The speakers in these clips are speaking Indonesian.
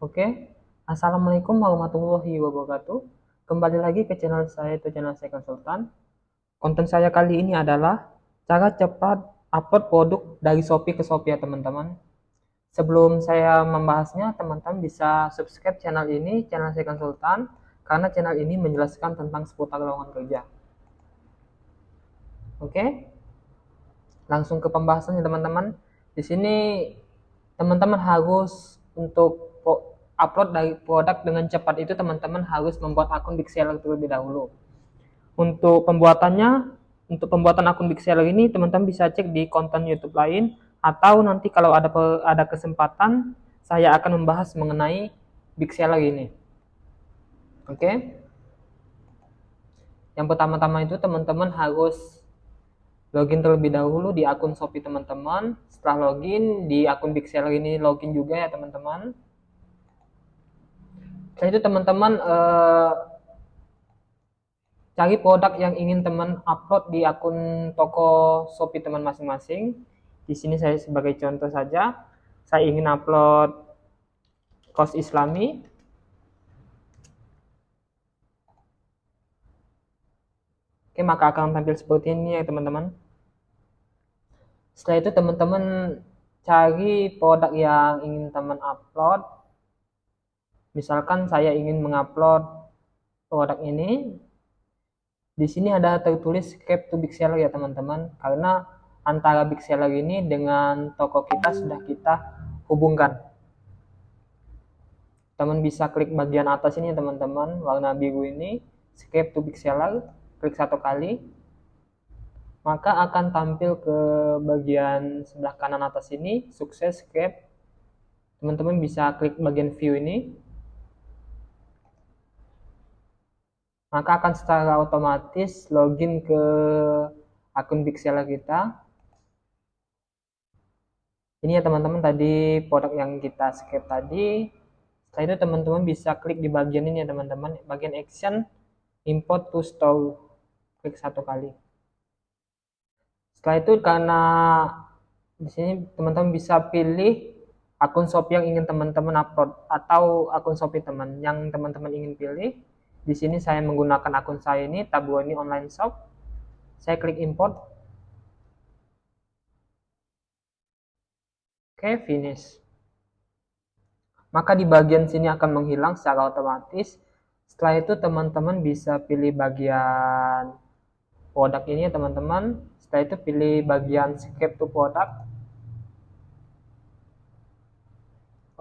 Oke, Assalamualaikum warahmatullahi wabarakatuh. Kembali lagi ke channel saya, itu channel saya konsultan. Konten saya kali ini adalah cara cepat upload produk dari Shopee ke Shopee ya teman-teman. Sebelum saya membahasnya, teman-teman bisa subscribe channel ini, channel saya konsultan, karena channel ini menjelaskan tentang seputar lowongan kerja. Oke, langsung ke pembahasannya teman-teman. Di sini teman-teman harus untuk upload dari produk dengan cepat itu teman-teman harus membuat akun Big Seller terlebih dahulu. Untuk pembuatannya, untuk pembuatan akun Big Seller ini teman-teman bisa cek di konten YouTube lain atau nanti kalau ada kesempatan saya akan membahas mengenai Big Seller ini. Oke. Yang pertama-tama itu teman-teman harus login terlebih dahulu di akun Shopee teman-teman. Setelah login di akun Big Seller ini, login juga ya teman-teman. Setelah itu teman-teman cari produk yang ingin teman upload di akun toko Shopee teman masing-masing. Di sini saya sebagai contoh saja, saya ingin upload kaos Islami. Oke, maka akan tampil seperti ini ya teman-teman. Setelah itu teman-teman cari produk yang ingin teman upload. Misalkan saya ingin mengupload produk ini. Di sini ada tertulis Script to Big Seller ya teman-teman, karena antara Big Seller ini dengan toko kita sudah kita hubungkan. Teman bisa klik bagian atas ini teman-teman, warna biru ini, Script to Big Seller, klik satu kali, maka akan tampil ke bagian sebelah kanan atas ini, sukses Script. Teman-teman bisa klik bagian view ini, maka akan secara otomatis login ke akun Big Seller kita. Ini ya teman-teman tadi produk yang kita script tadi. Setelah itu teman-teman bisa klik di bagian ini ya teman-teman, bagian action import to store, klik satu kali. Setelah itu karena di sini teman-teman bisa pilih akun Shopee yang ingin teman-teman upload atau akun Shopee teman yang teman-teman ingin pilih. Di sini saya menggunakan akun saya ini, Tabuani Online Shop. Saya klik import. Oke, finish. Maka di bagian sini akan menghilang secara otomatis. Setelah itu teman-teman bisa pilih bagian produk ini ya teman-teman. Setelah itu pilih bagian skip to product.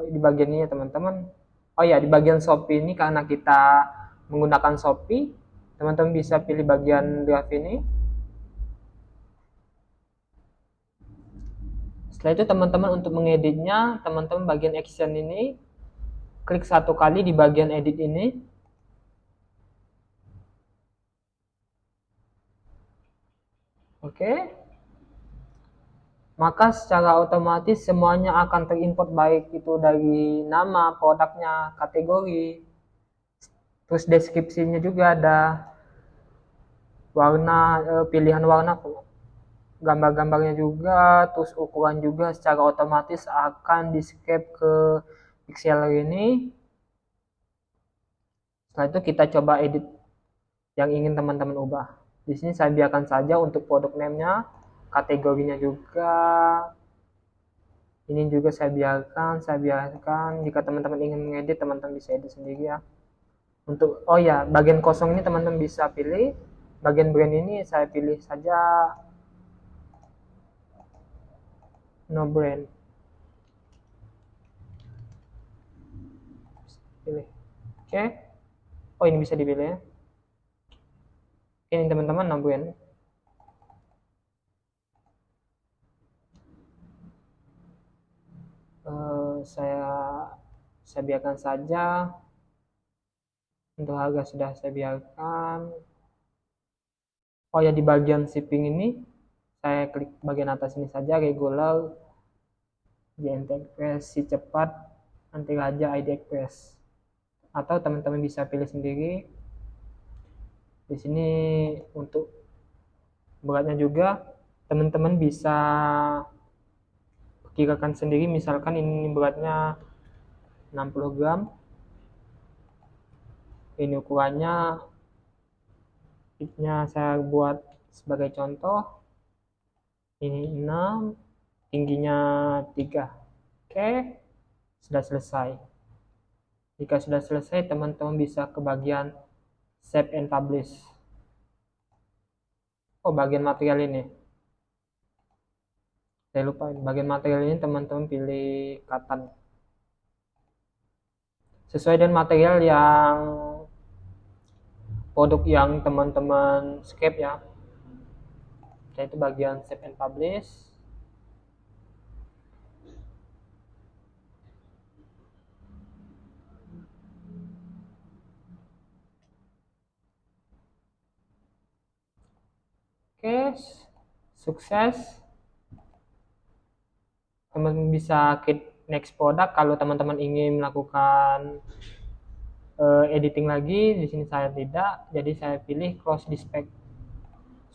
Oh, di bagian ini ya teman-teman. Oh ya, di bagian Shopee ini karena kita menggunakan Shopee, teman-teman bisa pilih bagian draft ini. Setelah itu teman-teman untuk mengeditnya, teman-teman bagian action ini, klik satu kali di bagian edit ini. Oke. Maka secara otomatis semuanya akan terimport, baik itu dari nama produknya, kategori, terus deskripsinya juga ada, warna, pilihan warna, gambar-gambarnya juga, terus ukuran juga secara otomatis akan di-scape ke pixel ini. Setelah itu kita coba edit yang ingin teman-teman ubah. Di sini saya biarkan saja untuk produk name-nya, kategorinya juga. Ini juga saya biarkan. Jika teman-teman ingin mengedit, teman-teman bisa edit sendiri ya. Untuk oh ya, bagian kosong ini teman-teman bisa pilih. Bagian brand ini saya pilih saja no brand. Pilih. Oke. Oh, ini bisa dipilih ya. Ini teman-teman no brand. Saya biarkan saja. Untuk harga sudah saya biarkan. Oh ya, di bagian shipping ini saya klik bagian atas ini saja, regular, JNT Express, si cepat, anti raja, ID Express. Atau teman-teman bisa pilih sendiri. Di sini untuk beratnya juga teman-teman bisa perkirakan sendiri, misalkan ini beratnya 60 gram. Ini ukurannya, tipnya saya buat sebagai contoh. Ini 6, tingginya 3. Oke, sudah selesai. Jika sudah selesai, teman-teman bisa ke bagian save and publish. Oh, bagian material ini. Saya lupa, bagian material ini teman-teman pilih katan. Sesuai dengan material yang produk yang teman-teman scape ya. Yaitu bagian save and publish. Oke, sukses. Teman-teman bisa klik next product kalau teman-teman ingin melakukan editing lagi. Di sini saya tidak, jadi saya pilih close this pack.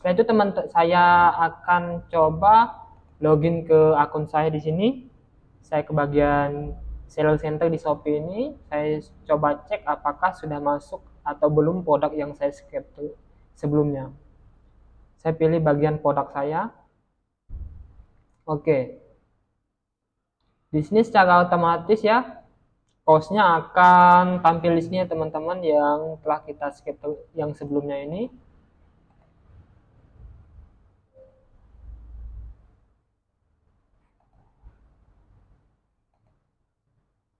Setelah itu saya akan coba login ke akun saya di sini. Saya ke bagian seller center di Shopee ini. Saya coba cek apakah sudah masuk atau belum produk yang saya scape sebelumnya. Saya pilih bagian produk saya. Oke. Di sini secara otomatis ya, cost-nya akan tampil di sini ya teman-teman yang telah kita scape yang sebelumnya ini.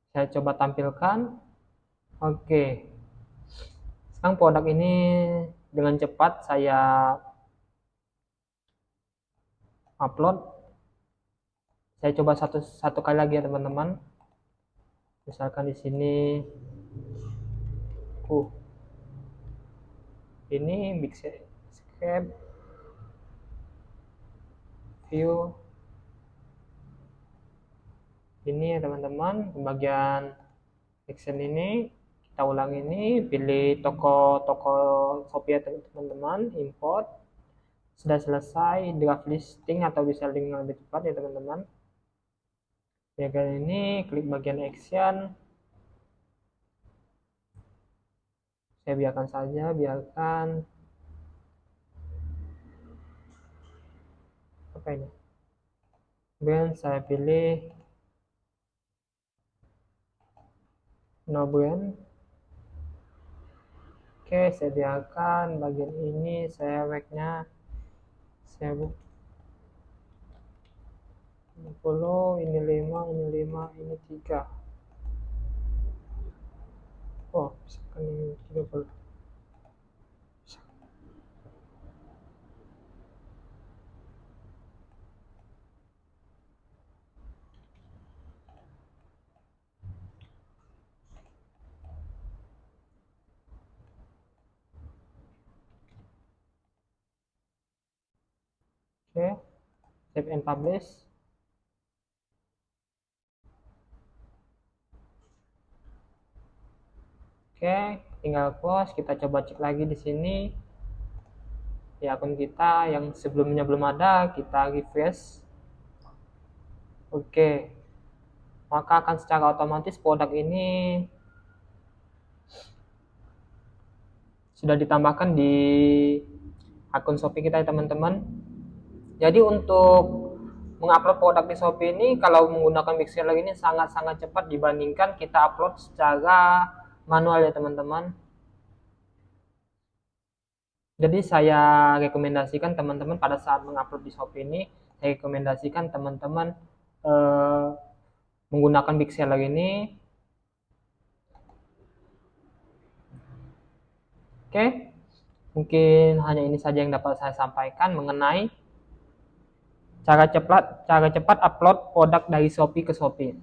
Saya coba tampilkan. Oke. Sekarang produk ini dengan cepat saya upload. Saya coba satu kali lagi ya teman-teman. Misalkan di sini ini big scape view ini ya teman-teman. Bagian action ini kita ulang ini, pilih toko Shopee ya teman-teman, import. Sudah selesai draft listing atau bisa link yang lebih cepat ya teman-teman. Bagian ini klik bagian action. Saya biarkan saja, biarkan apa ini. Kemudian saya pilih no brand. Oke, saya biarkan bagian ini, saya wag-nya saya 10, ini 5, ini 5, ini 3. Oh, misalkan ini 30. Oke, save and publish. Oke, tinggal close. Kita coba cek lagi di sini di akun kita yang sebelumnya belum ada, kita refresh. Oke, maka akan secara otomatis produk ini sudah ditambahkan di akun Shopee kita ya teman-teman. Jadi untuk mengupload produk di Shopee ini kalau menggunakan Mixler ini sangat-sangat cepat dibandingkan kita upload secara manual ya teman-teman. Jadi saya rekomendasikan teman-teman pada saat mengupload di Shopee ini, saya rekomendasikan teman-teman menggunakan Mixler ini. Oke, mungkin hanya ini saja yang dapat saya sampaikan mengenai cara cepat upload produk dari Shopee ke Shopee.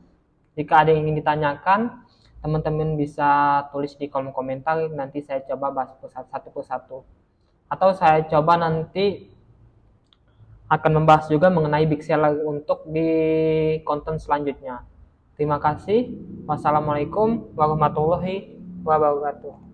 Jika ada yang ingin ditanyakan, teman-teman bisa tulis di kolom komentar, nanti saya coba bahas satu persatu. Atau saya coba nanti akan membahas juga mengenai big seller untuk di konten selanjutnya. Terima kasih. Wassalamualaikum warahmatullahi wabarakatuh.